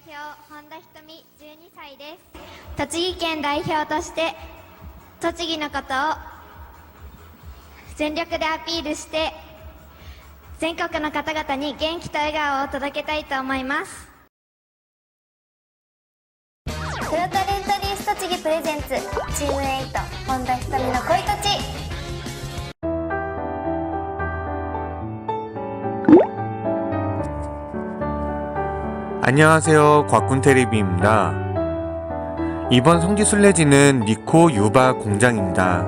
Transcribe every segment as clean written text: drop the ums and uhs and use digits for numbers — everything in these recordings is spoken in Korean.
表本田ひとみ12歳です。栃木県代表として栃木のことを全力でアピールして全国の方々に元気と笑顔を届けたいと思います。トヨタレンタリース栃木プレゼンツチーム8本田ひとみの恋とち。안녕하세요. 곽군테레비입니다. 이번 성지순례지는 니코 유바 공장입니다.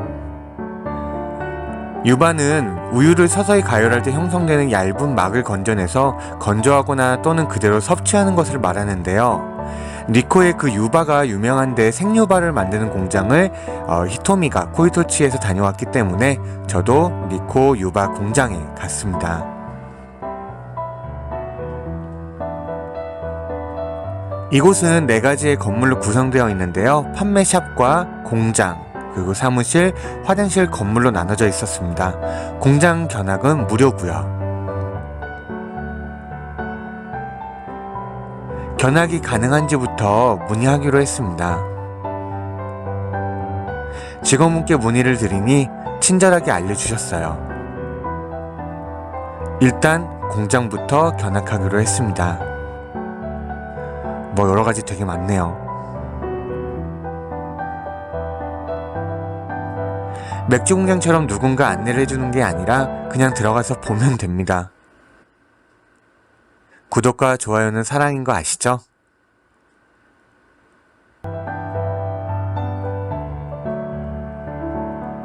유바는 우유를 서서히 가열할 때 형성되는 얇은 막을 건져내서 건조하거나 또는 그대로 섭취하는 것을 말하는데요. 니코의 그 유바가 유명한데 생유바를 만드는 공장을 히토미가 코이토치에서 다녀왔기 때문에 저도 니코 유바 공장에 갔습니다. 이곳은 4가지의 건물로 구성되어 있는데요. 판매샵과 공장, 그리고 사무실, 화장실 건물로 나눠져 있었습니다. 공장 견학은 무료고요. 견학이 가능한지부터 문의하기로 했습니다. 직원분께 문의를 드리니 친절하게 알려주셨어요. 일단 공장부터 견학하기로 했습니다. 뭐 여러가지 되게 많네요. 맥주 공장처럼 누군가 안내를 해주는 게 아니라 그냥 들어가서 보면 됩니다. 구독과 좋아요는 사랑인 거 아시죠?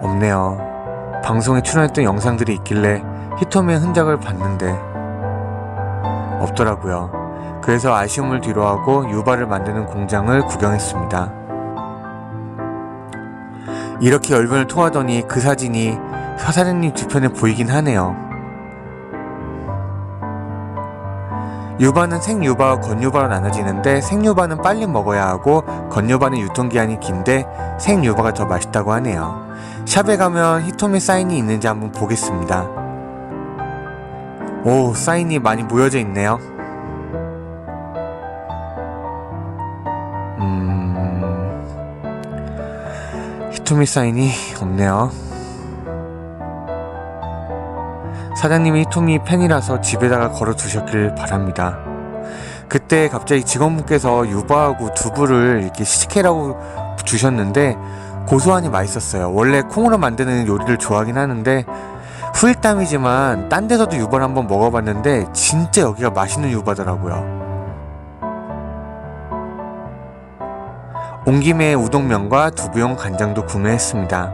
없네요. 방송에 출연했던 영상들이 있길래 히토미의 흔적을 봤는데 없더라고요. 그래서 아쉬움을 뒤로하고 유바를 만드는 공장을 구경했습니다. 이렇게 열변을 토하더니 그 사진이 사장님 뒤편에 보이긴 하네요. 유바는 생유바와 건유바로 나눠지는데 생유바는 빨리 먹어야 하고 건유바는 유통기한이 긴데 생유바가 더 맛있다고 하네요. 샵에 가면 히토미 사인이 있는지 한번 보겠습니다. 오, 사인이 많이 모여져 있네요. 히토미 사인이 없네요. 사장님이 히토미 팬이라서 집에다가 걸어두셨길 바랍니다. 그때 갑자기 직원분께서 유바하고 두부를 이렇게 시식해라고 주셨는데 고소하니 맛있었어요. 원래 콩으로 만드는 요리를 좋아하긴 하는데 후일담이지만 딴 데서도 유바를 한번 먹어봤는데 진짜 여기가 맛있는 유바더라고요. 온 김에 우동면과 두부용 간장도 구매했습니다.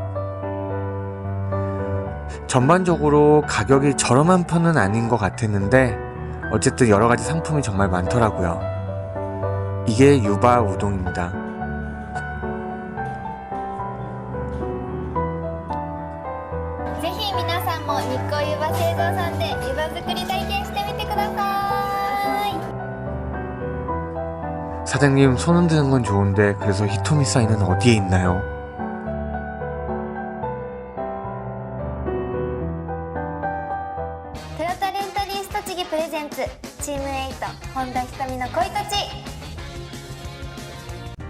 전반적으로 가격이 저렴한 편은 아닌 것 같았는데 어쨌든 여러가지 상품이 정말 많더라고요. 이게 유바 우동입니다.ぜひ皆さんも日光ゆば製造さんでゆば作り体験してみてください。 사장님 손 흔드는 건 좋은데 그래서 히토미 사인은 어디에 있나요?トヨタレンタリース栃木プレゼンツチーム8本田ひとみの恋とち。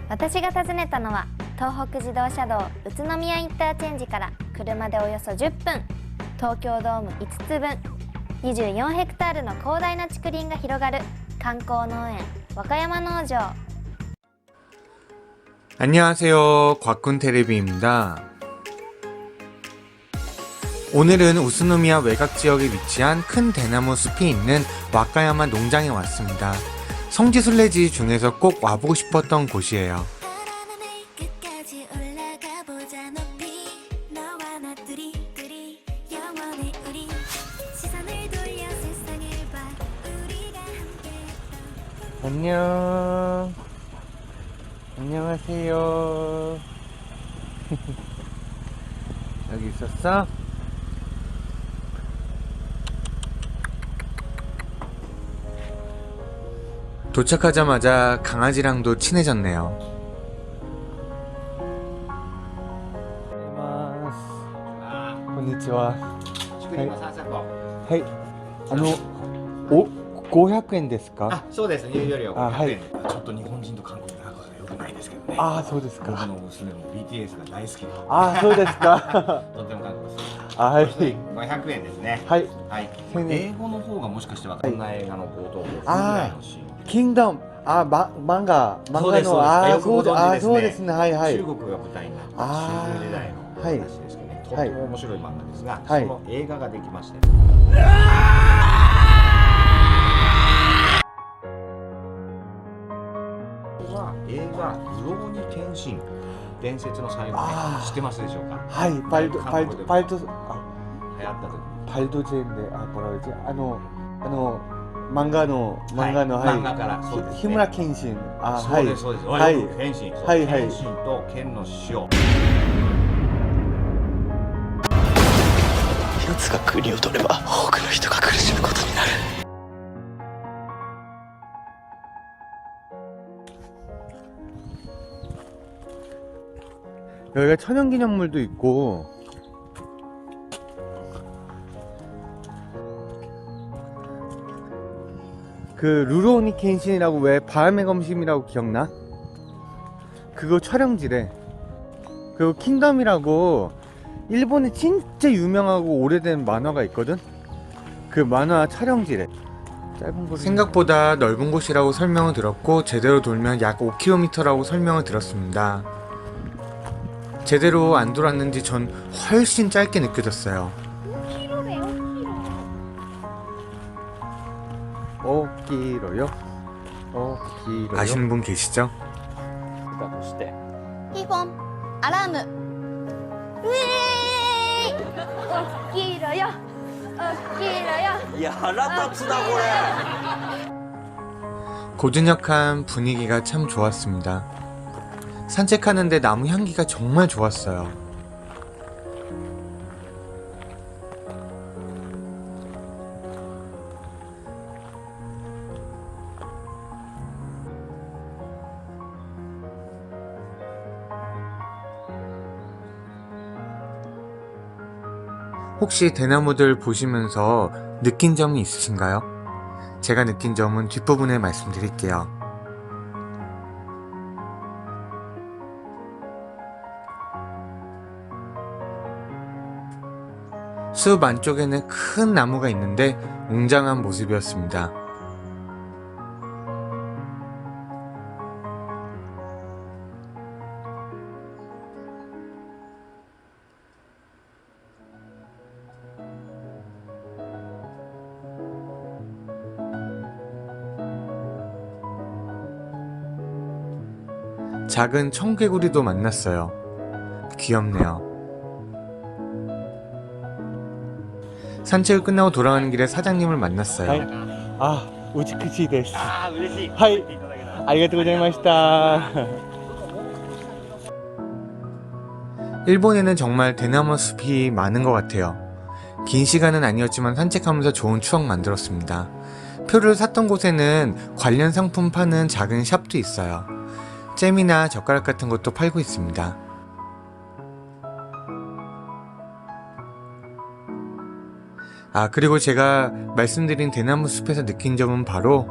私が訪ねたのは東北自動車道宇都宮インターチェンジから車でおよそ10分、東京ドーム5つ分、24ヘクタールの広大な竹林が広がる観光農園和歌山農場。 안녕하세요. 곽군테레비입니다. 오늘은 우스노미야 외곽 지역에 위치한 큰 대나무 숲이 있는 와카야마 농장에 왔습니다. 성지순례지 중에서 꼭 와보고 싶었던 곳이에요. 안녕. 안녕하세요. 여기 있었어? 도착하자마자 강아지랑도 친해졌네요. konnichiwa. はい。お、500円ですか？あ、そうです。入場料あはい500円。ちょっと日本人と韓国の仲が良くないですけどね。ああ、そうです僕か。の娘も BTS が大好きで。ああ、そうですか。とっても韓国好き。はい。 500円ですね。はい。はい。 1000円。英語の方がもしかしてはこんな映画の冒頭5分ぐあーらいのシーン。キングダム。あ、漫画そうですそうですの、ああ、よくご存知ですねそうですね。はいはい。中国が舞台になったあー新時代の話ですけどね、とっても面白い漫画ですが、はいその映画ができまして、ここは映画「ルローニケンシン伝説の最後ねあ」ー知ってますでしょうか？はい。韓国でもパルト、流行った時パルトジェンで、あ、뭐라그러지？漫画の、漫画からそうですね日村謙信。あ、そうですそうです。はいよく謙信、そうはいはい謙信と剣の塩。一つが国を取れば多くの人が苦しむことになる。 여기가 천연기념물도 있고, 그 루로우니 켄신이라고 왜 바람의 검심이라고 기억나? 그거 촬영지래. 그리고 킹덤이라고 일본에 진짜 유명하고 오래된 만화가 있거든? 그 만화 촬영지래. 짧은 거 생각보다 넓은 곳이라고 설명을 들었고, 제대로 돌면 약 5km라고 설명을 들었습니다. 제대로 안 돌았는지 전 훨씬 짧게 느껴졌어요. 5km요? 5km요? 아시는 분 계시죠? だとしてピンポンアラームうえーい起きろよ起きろよいや腹立つなこれ。 고즈넉한 분위기가 참 좋았습니다. 산책하는데 나무 향기가 정말 좋았어요. 혹시 대나무들 보시면서 느낀 점이 있으신가요? 제가 느낀 점은 뒷부분에 말씀드릴게요. 숲 안쪽에는 큰 나무가 있는데 웅장한 모습이었습니다. 작은 청개구리도 만났어요. 귀엽네요. 산책을 끝나고 돌아가는 길에 사장님을 만났어요. 아, 우지크지 데스. ああ、嬉しい。はい言っていただけたら。 아리가또 고자이마시타. 일본에는 정말 대나무 숲이 많은 것 같아요. 긴 시간은 아니었지만 산책하면서 좋은 추억 만들었습니다. 표를 샀던 곳에는 관련 상품 파는 작은 샵도 있어요. 잼이나 젓가락 같은 것도 팔고 있습니다. 아, 그리고 제가 말씀드린 대나무 숲에서 느낀 점은 바로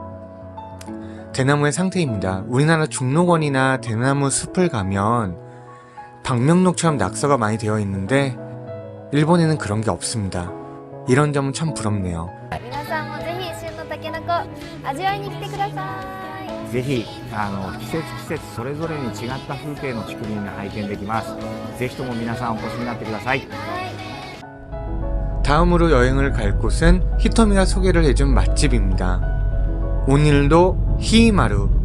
대나무의 상태입니다. 우리나라 중록원이나 대나무 숲을 가면 방명록처럼 낙서가 많이 되어 있는데 일본에는 그런 게 없습니다. 이런 점은 참 부럽네요. 皆さんもぜひ旬のタケノコ味わいに来てください。ぜひ季節季節それぞれに違った風景の竹林が拝見できます。ぜひとも皆さんお越しになってください。 다음으로 여행을 갈 곳은 히토미가 소개를 해준 맛집입니다. 오늘도 히이마루.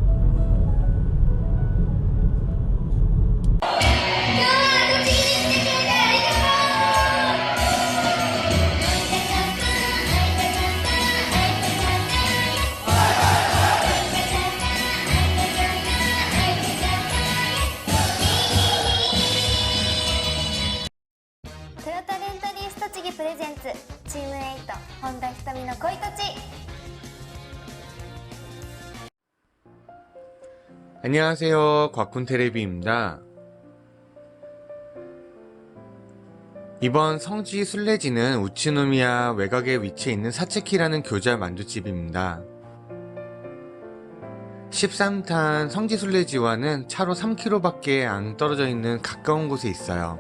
토요타レンタリース栃木プレゼンツチームエイト本田瞳の恋土地。 안녕하세요. 곽군테레비입니다. 이번 성지 순례지는 우치노미야 외곽에 위치해 있는 사츠키라는 교자 만두집입니다. 13탄 성지순례지와는 차로 3km밖에 안 떨어져 있는 가까운 곳에 있어요.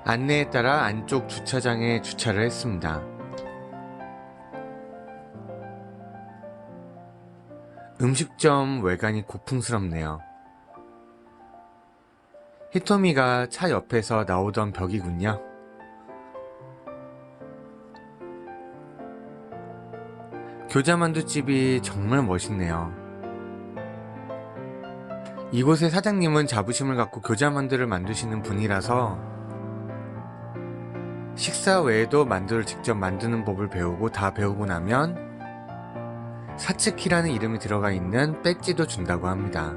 안내에 따라 안쪽 주차장에 주차를 했습니다. 음식점 외관이 고풍스럽네요. 히토미가 차 옆에서 나오던 벽이군요. 교자만두집이 정말 멋있네요. 이곳의 사장님은 자부심을 갖고 교자만두를 만드시는 분이라서 식사 외에도 만두를 직접 만드는 법을 배우고 다 배우고 나면 사츠키라는 이름이 들어가 있는 배지도 준다고 합니다.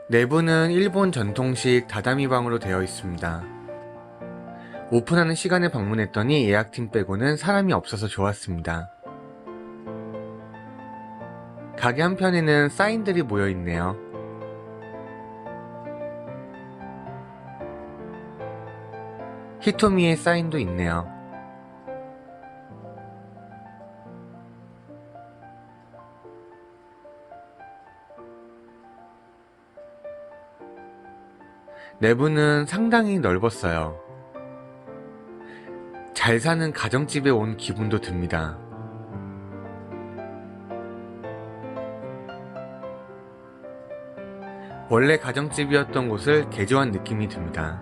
내부는 일본 전통식 다다미 방으로 되어 있습니다. 오픈하는 시간에 방문했더니 예약팀 빼고는 사람이 없어서 좋았습니다. 가게 한편에는 사인들이 모여 있네요. 히토미의 사인도 있네요. 내부는 상당히 넓었어요. 잘 사는 가정집에 온 기분도 듭니다. 원래 가정집이었던 곳을 개조한 느낌이 듭니다.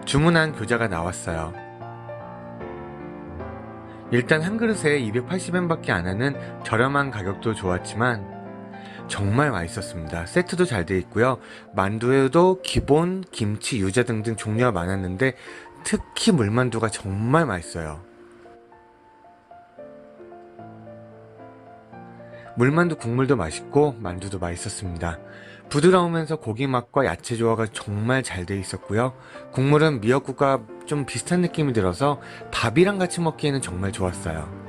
주문한 교자가 나왔어요. 일단 한 그릇에 280엔밖에 안 하는 저렴한 가격도 좋았지만 정말 맛있었습니다. 세트도 잘 되어 있고요. 만두에도 기본, 김치, 유자 등등 종류가 많았는데 특히 물만두가 정말 맛있어요. 물만두 국물도 맛있고 만두도 맛있었습니다. 부드러우면서 고기 맛과 야채 조화가 정말 잘 되어 있었고요. 국물은 미역국과 좀 비슷한 느낌이 들어서 밥이랑 같이 먹기에는 정말 좋았어요.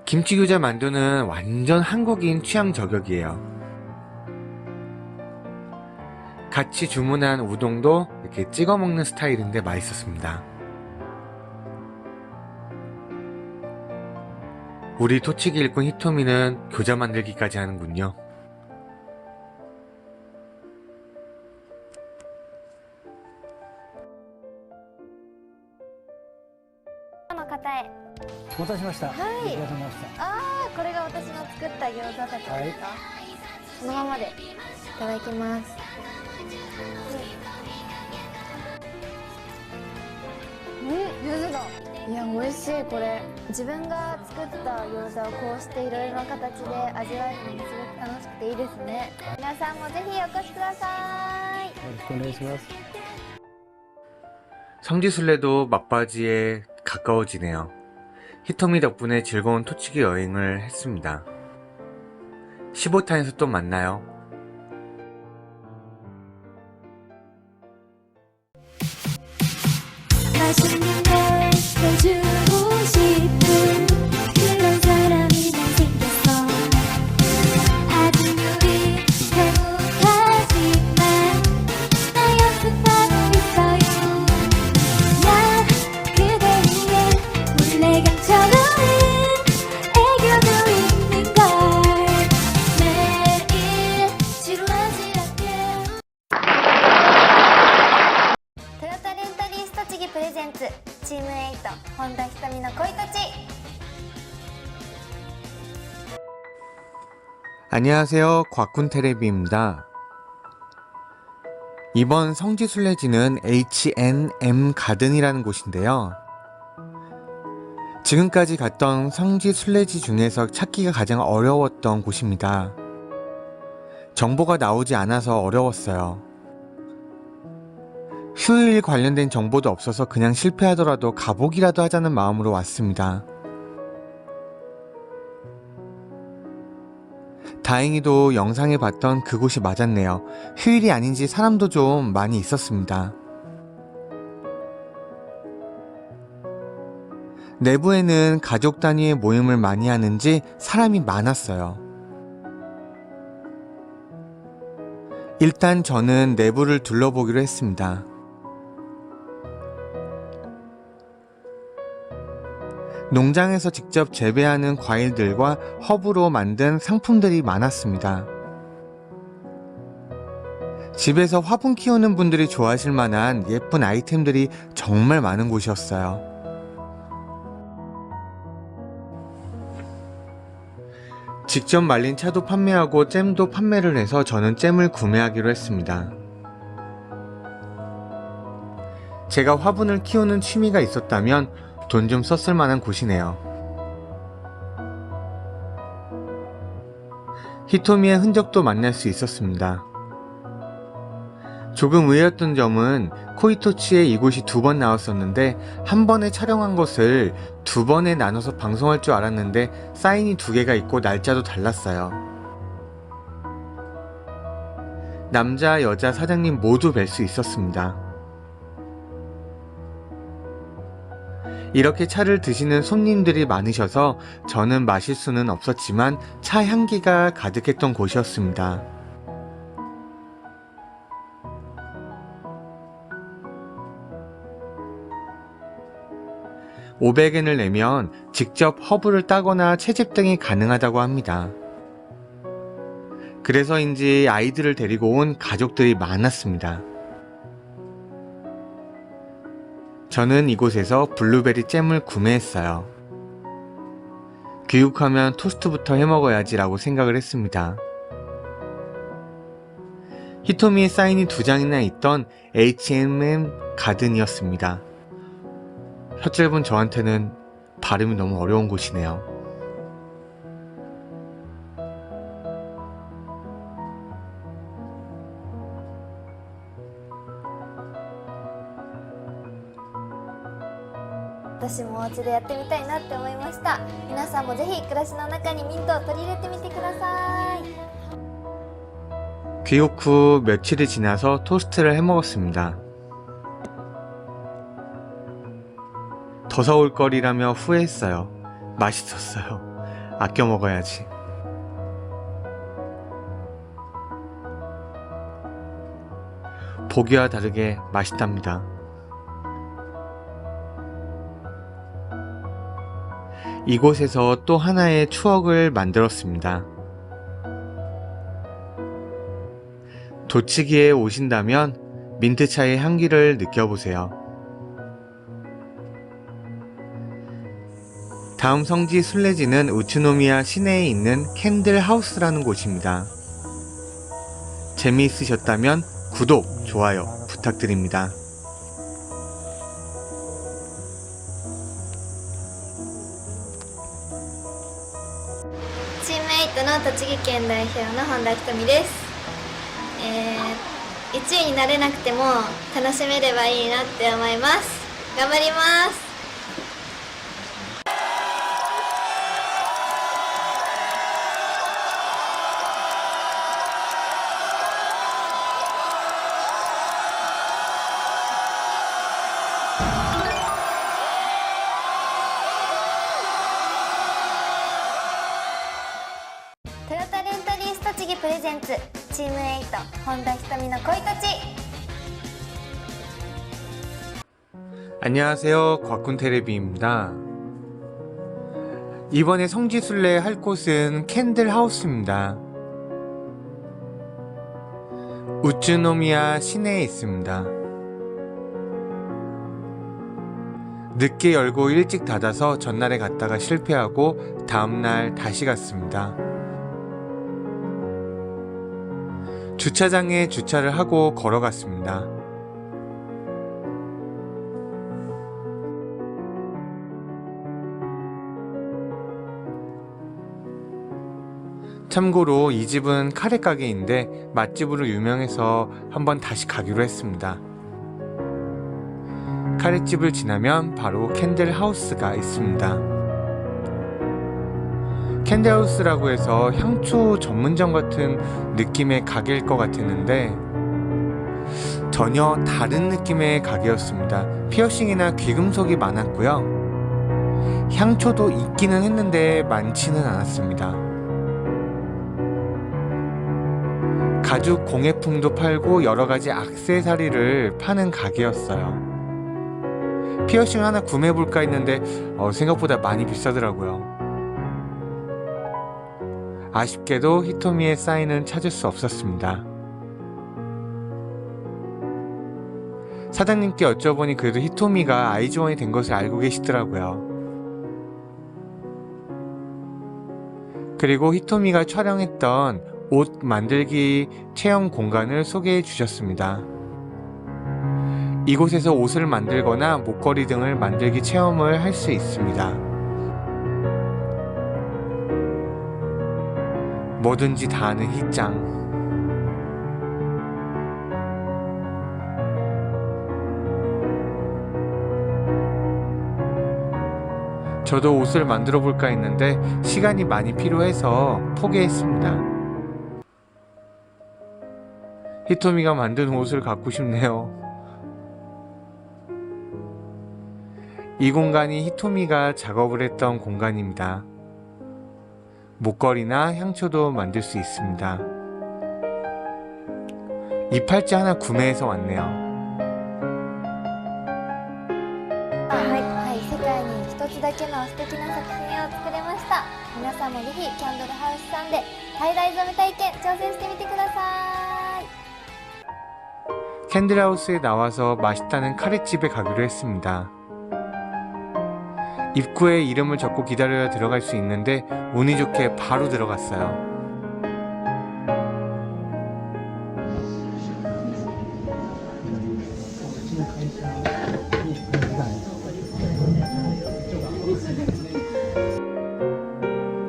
김치교자 만두는 완전 한국인 취향 저격이에요. 같이 주문한 우동도 이렇게 찍어 먹는 스타일인데 맛있었습니다. 우리 토치기 일꾼 히토미는 교자 만들기까지 하는군요. 네. お待たせしました。はいお疲れ様でした。あー、これが私の作った餃子たちですか、はいそのままでいただきます。柚子だ。いや、美味しい。これ自分が作った餃子をこうしていろいろな形で味わえるのもすごく楽しくていいですね。皆さんもぜひお越しください。よろしくお願いします。 성지순례도 막바지에 가까워지네요. 히토미 덕분에 즐거운 토치기 여행을 했습니다. 15탄에서 또 만나요. 맛있는 걸 해주고 싶은 그런 사람이 난 생겼어. 아직 우리 행복하지만 나 연습하고 있어요. 난 그대 위해 몰래 감춰놓은 애교도 있는걸. 매일 지루하지 않게 トヨタレンタリース栃木プレゼンツチーム8本田瞳の恋とち。 안녕하세요. 곽군테레비입니다. 이번 성지순례지는 H&M 가든이라는 곳인데요. 지금까지 갔던 성지순례지 중에서 찾기가 가장 어려웠던 곳입니다. 정보가 나오지 않아서 어려웠어요. 휴일 관련된 정보도 없어서 그냥 실패하더라도 가보기라도 하자는 마음으로 왔습니다. 다행히도 영상에 봤던 그곳이 맞았네요. 휴일이 아닌지 사람도 좀 많이 있었습니다. 내부에는 가족 단위의 모임을 많이 하는지 사람이 많았어요. 일단 저는 내부를 둘러보기로 했습니다. 농장에서 직접 재배하는 과일들과 허브로 만든 상품들이 많았습니다. 집에서 화분 키우는 분들이 좋아하실 만한 예쁜 아이템들이 정말 많은 곳이었어요. 직접 말린 차도 판매하고 잼도 판매를 해서 저는 잼을 구매하기로 했습니다. 제가 화분을 키우는 취미가 있었다면 돈 좀 썼을 만한 곳이네요. 히토미의 흔적도 만날 수 있었습니다. 조금 의외였던 점은 코이토치에 이곳이 2번 나왔었는데 한 번에 촬영한 것을 2번에 나눠서 방송할 줄 알았는데 사인이 2개가 있고 날짜도 달랐어요. 남자, 여자 사장님 모두 뵐 수 있었습니다. 이렇게 차를 드시는 손님들이 많으셔서 저는 마실 수는 없었지만 차 향기가 가득했던 곳이었습니다. $500을 내면 직접 허브를 따거나 채집 등이 가능하다고 합니다. 그래서인지 아이들을 데리고 온 가족들이 많았습니다. 저는 이곳에서 블루베리 잼을 구매했어요. 귀국하면 토스트부터 해먹어야지 라고 생각을 했습니다. 히토미의 사인이 2장이나 있던 H&M 가든이었습니다. 혀 짧은 저한테는 발음이 너무 어려운 곳이네요.私もお家でやってみたいなって思いました。皆さんもぜひ暮らしの中にミントを取り入れてみてください。 귀국 후 며칠이 지나서 토스트를 해먹었습니다. 더 사올 거리라며 후회했어요. 맛있었어요. 아껴 먹어야지. 보기와 다르게 맛있답니다. 이곳에서 또 하나의 추억을 만들었습니다. 도치기에 오신다면 민트차의 향기를 느껴보세요. 다음 성지 순례지는 우츠노미야 시내에 있는 캔들하우스라는 곳입니다. 재미있으셨다면 구독, 좋아요 부탁드립니다.チームエイトの栃木県代表の本田ひとみです。1位になれなくても楽しめればいいなって思います。頑張ります。トヨタレンタリース栃木プレゼンツチームエイト本田ひとみの恋たち。 안녕하세요. 곽군테레비입니다. 이번에 성지순례 할 곳은 캔들하우스입니다. 우츠노미야 시내에 있습니다. 늦게 열고 일찍 닫아서 전날에 갔다가 실패하고 다음날 다시 갔습니다. 주차장에 주차를 하고 걸어갔습니다. 참고로 이 집은 카레 가게인데 맛집으로 유명해서 한번 다시 가기로 했습니다. 카레집을 지나면 바로 캔들하우스가 있습니다. 캔들하우스라고 해서 향초 전문점 같은 느낌의 가게일 것 같았는데 전혀 다른 느낌의 가게였습니다. 피어싱이나 귀금속이 많았고요. 향초도 있기는 했는데 많지는 않았습니다. 가죽 공예품도 팔고 여러가지 액세서리를 파는 가게였어요. 피어싱 하나 구매해볼까 했는데 생각보다 많이 비싸더라고요. 아쉽게도 히토미의 사인은 찾을 수 없었습니다. 사장님께 여쭤보니 그래도 히토미가 아이즈원이 된 것을 알고 계시더라고요. 그리고 히토미가 촬영했던 옷 만들기 체험 공간을 소개해 주셨습니다. 이곳에서 옷을 만들거나 목걸이 등을 만들기 체험을 할 수 있습니다. 뭐든지 다 하는 히짱. 저도 옷을 만들어 볼까 했는데 시간이 많이 필요해서 포기했습니다. 히토미가 만든 옷을 갖고 싶네요. 이 공간이 히토미가 작업을 했던 공간입니다. 목걸이나 향초도 만들 수 있습니다. 이 팔찌 하나 구매해서 왔네요. はい、世界に一つだけの素敵な作品を作れました。皆さんもぜひキャンドルハウスさんでタイダイ染め体験挑戦してみてください。 캔들하우스에 나와서 맛있다는 카레집에 가기로 했습니다. 입구에 이름을 적고 기다려야 들어갈 수 있는데 운이 좋게 바로 들어갔어요.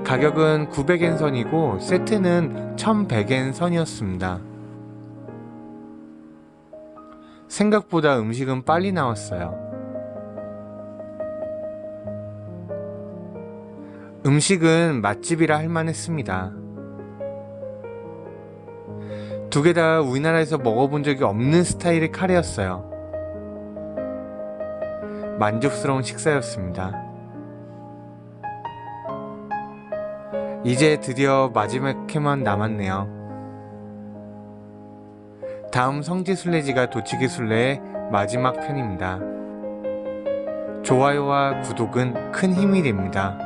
가격은 900엔 선이고 세트는 1100엔 선이었습니다. 생각보다 음식은 빨리 나왔어요. 음식은 맛집이라 할 만했습니다. 두 개 다 우리나라에서 먹어본 적이 없는 스타일의 카레였어요. 만족스러운 식사였습니다. 이제 드디어 마지막 회만 남았네요. 다음 성지순례지가 도치기순례의 마지막 편입니다. 좋아요와 구독은 큰 힘이 됩니다.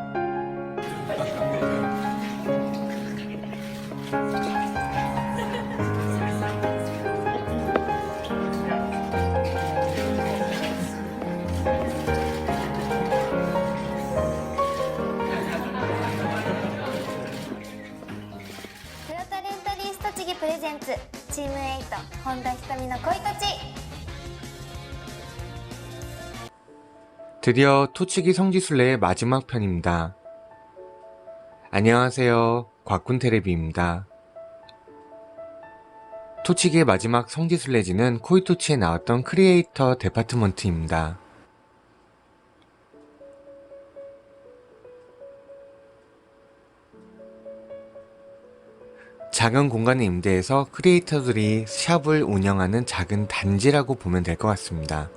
プレゼンツチームエイト本田仁美の恋とち 드디어 토치기 성지순례의 마지막 편입니다. 안녕하세요. 곽군테레비입니다. 토치기의 마지막 성지순례지는 코이토치에 나왔던 크리에이터 데파트먼트입니다. 작은 공간에 임대해서 크리에이터들이 샵을 운영하는 작은 단지라고 보면 될 것 같습니다.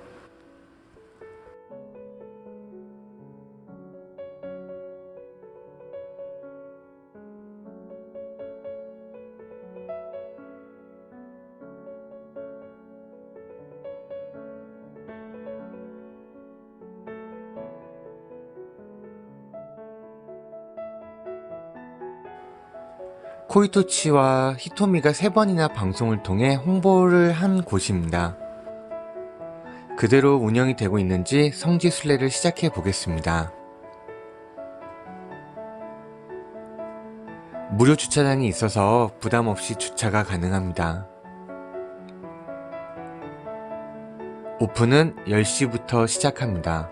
코이토치와 히토미가 3번이나 방송을 통해 홍보를 한 곳입니다. 그대로 운영이 되고 있는지 성지순례를 시작해 보겠습니다. 무료 주차장이 있어서 부담 없이 주차가 가능합니다. 오픈은 10시부터 시작합니다.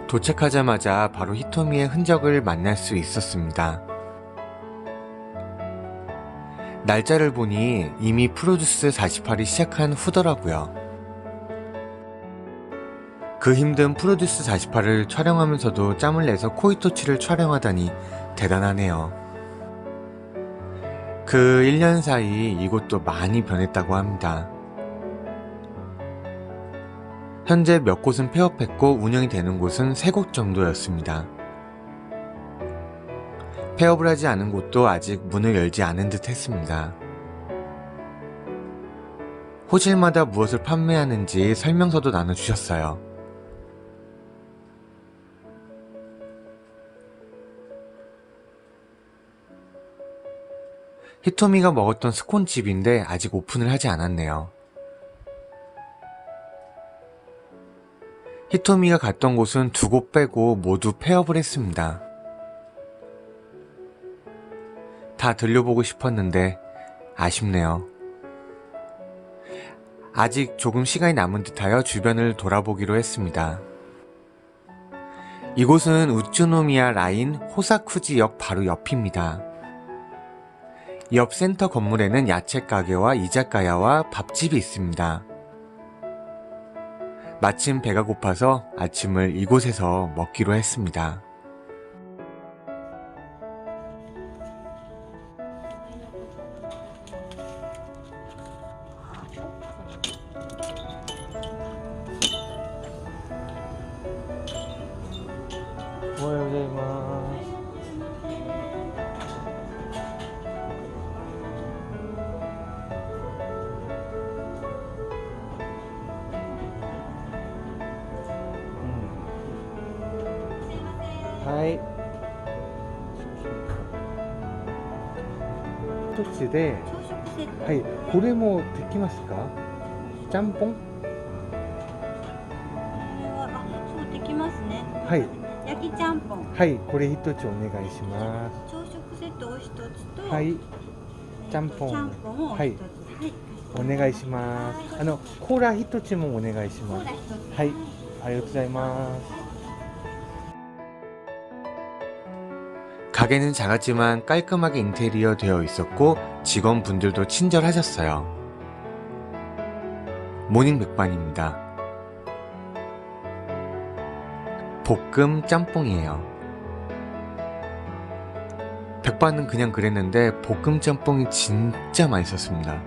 도착하자마자 바로 히토미의 흔적을 만날 수 있었습니다. 날짜를 보니 이미 프로듀스 48이 시작한 후더라고요. 그 힘든 프로듀스 48을 촬영하면서도 짬을 내서 코이토치를 촬영하다니 대단하네요. 그 1년 사이 이곳도 많이 변했다고 합니다. 현재 몇 곳은 폐업했고 운영이 되는 곳은 3곳 정도였습니다. 폐업을 하지 않은 곳도 아직 문을 열지 않은 듯 했습니다. 호실마다 무엇을 판매하는지 설명서도 나눠주셨어요. 히토미가 먹었던 스콘집인데 아직 오픈을 하지 않았네요. 히토미가 갔던 곳은 2곳 빼고 모두 폐업을 했습니다. 다 들려보고 싶었는데 아쉽네요. 아직 조금 시간이 남은 듯하여 주변을 돌아보기로 했습니다. 이곳은 우츠노미야 라인 호사쿠지역 바로 옆입니다. 옆 센터 건물에는 야채 가게와 이자카야와 밥집이 있습니다. 마침 배가 고파서 아침을 이곳에서 먹기로 했습니다.はい一つではい、これもできますか？ちゃんぽん？そうできますね。はい、焼きちゃんぽん。はい、これ一つお願いします。朝食セットを一つと。はい、ちゃんぽん。ちゃんぽんをはい一つ。はい。お願いします。コーラ一つもお願いします。はい、ありがとうございます。 가게는 작았지만 깔끔하게 인테리어 되어 있었고 직원분들도 친절하셨어요. 모닝 백반입니다. 볶음 짬뽕이에요. 백반은 그냥 그랬는데 볶음 짬뽕이 진짜 맛있었습니다.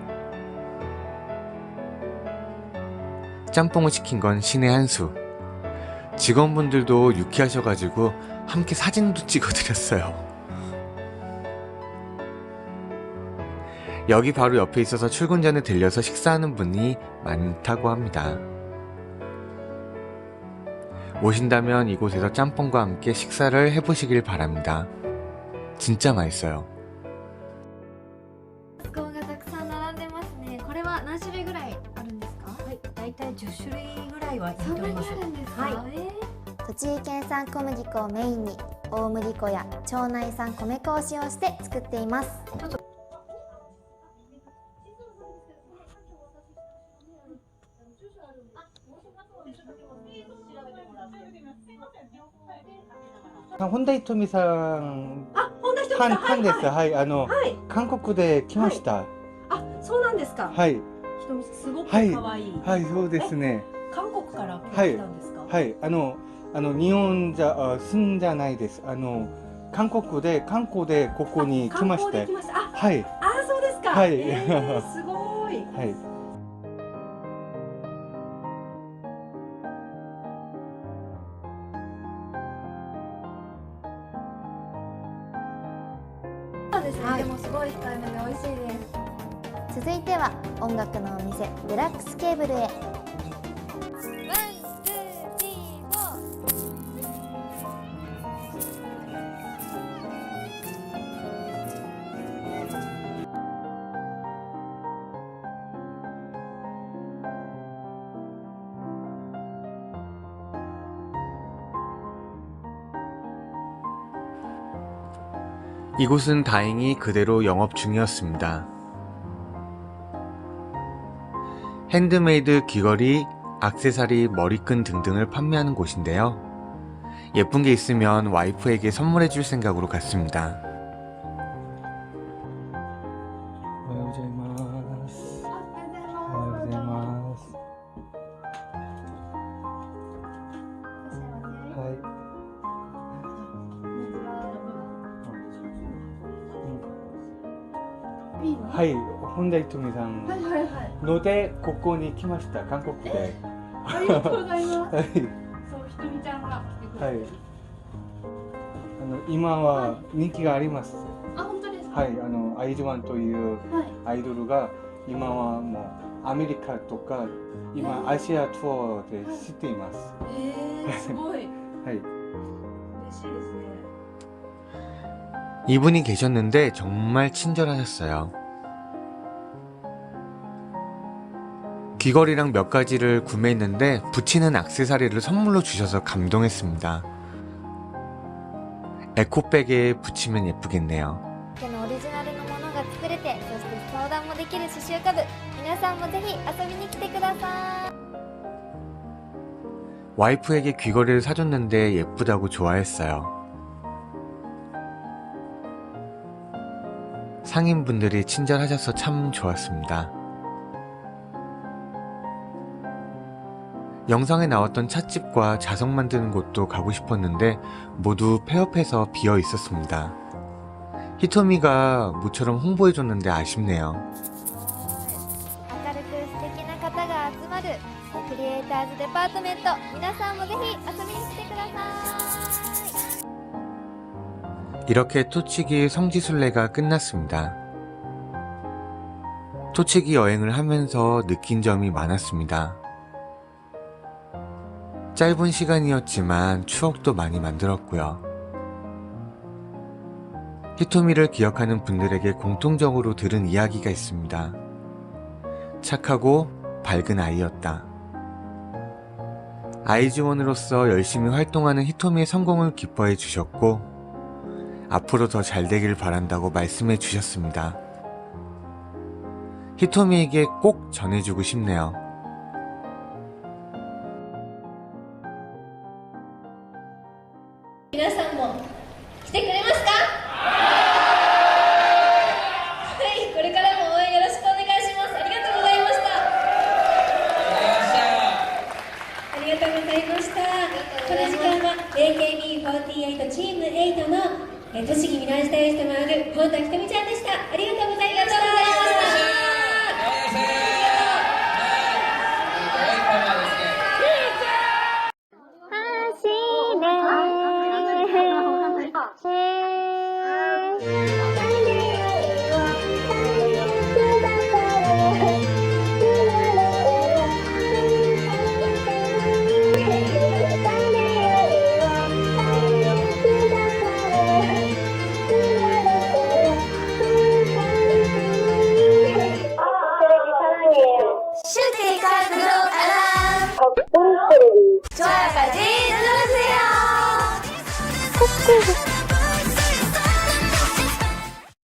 짬뽕을 시킨 건 신의 한 수. 직원분들도 유쾌하셔가지고 함께 사진도 찍어드렸어요. 여기 바로 옆에 있어서 출근 전에 들려서 식사하는 분이 많다고 합니다. 오신다면 이곳에서 짬뽕과 함께 식사를 해보시길 바랍니다. 진짜 맛있어요. スコーンがたくさん並んでますね。これは何種類ぐらいあるんですか？はい、だいたい10種類ぐらいはいいとそんなに思います。あるんですか？はい。栃木県産小麦粉をメインに大麦粉や町内産米粉を使用して作っています。本田瞳さん、本田仁フ美さん。ァンです。はい、はい。韓国で来ました。あ、そうなんですか。はい、ひとみさんすごくはい可愛い。はい、そうですね。韓国から来たんですか。はい、日本じゃ住んじゃないです。韓国で観光でここに来まして観光で来、ました。あ、はい、そうですか。はいすごい。はい。そうですね、はいでもすごい控えめで美味しいです。続いては音楽のお店デラックスケーブルへ。이곳은 다행히 그대로 영업 중이었습니다. 핸드메이드 귀걸이, 액세서리, 머리끈 등등을 판매하는 곳인데요. 예쁜 게 있으면 와이프에게 선물해줄 생각으로 갔습니다. おはようございます。おはようございます。はい。はい、本田瞳さんのでここに来ました。韓国で。ありがとうございます。はい。そう、ひとみちゃんが来てくはいれて。。今は人気があります。あ、本当ですか。はい。アイジワンというはい。アイドルが今はもうアメリカとか今アジアツアーで知っています。すごい。はい。嬉しいですね。 이분이 계셨는데 정말 친절하셨어요. 귀걸이랑 몇 가지를 구매했는데 붙이는 액세서리를 선물로 주셔서 감동했습니다. 에코백에 붙이면 예쁘겠네요. このオリジナルのものが作れて、そして相談もできる刺繍家部、皆さんもぜひ遊びに来てください。 와이프에게 귀걸이를 사줬는데 예쁘다고 좋아했어요. 상인분들이 친절하셔서 참 좋았습니다. 영상에 나왔던 찻집과 자석 만드는 곳도 가고 싶었는데 모두 폐업해서 비어 있었습니다. 히토미가 모처럼 홍보해줬는데 아쉽네요. 明るく素敵な方が集まるクリエイターズデパートメント、皆さんもぜひ遊びに来てください。 이렇게 토치기 성지순례가 끝났습니다. 토치기 여행을 하면서 느낀 점이 많았습니다. 짧은 시간이었지만 추억도 많이 만들었고요. 히토미를 기억하는 분들에게 공통적으로 들은 이야기가 있습니다. 착하고 밝은 아이였다. 아이즈원으로서 열심히 활동하는 히토미의 성공을 기뻐해 주셨고 앞으로 더 잘 되길 바란다고 말씀해 주셨습니다. 히토미에게 꼭 전해주고 싶네요. 皆さんも来てくれますか？はい、これからも応援よろしくお願いします。ありがとうございました。ありがとうございました。この時間は AKB48 チーム8の栃木ミランスタイリストのある本田ひとみちゃんでした。ありがとうございました。좋아요까지 눌러주세요.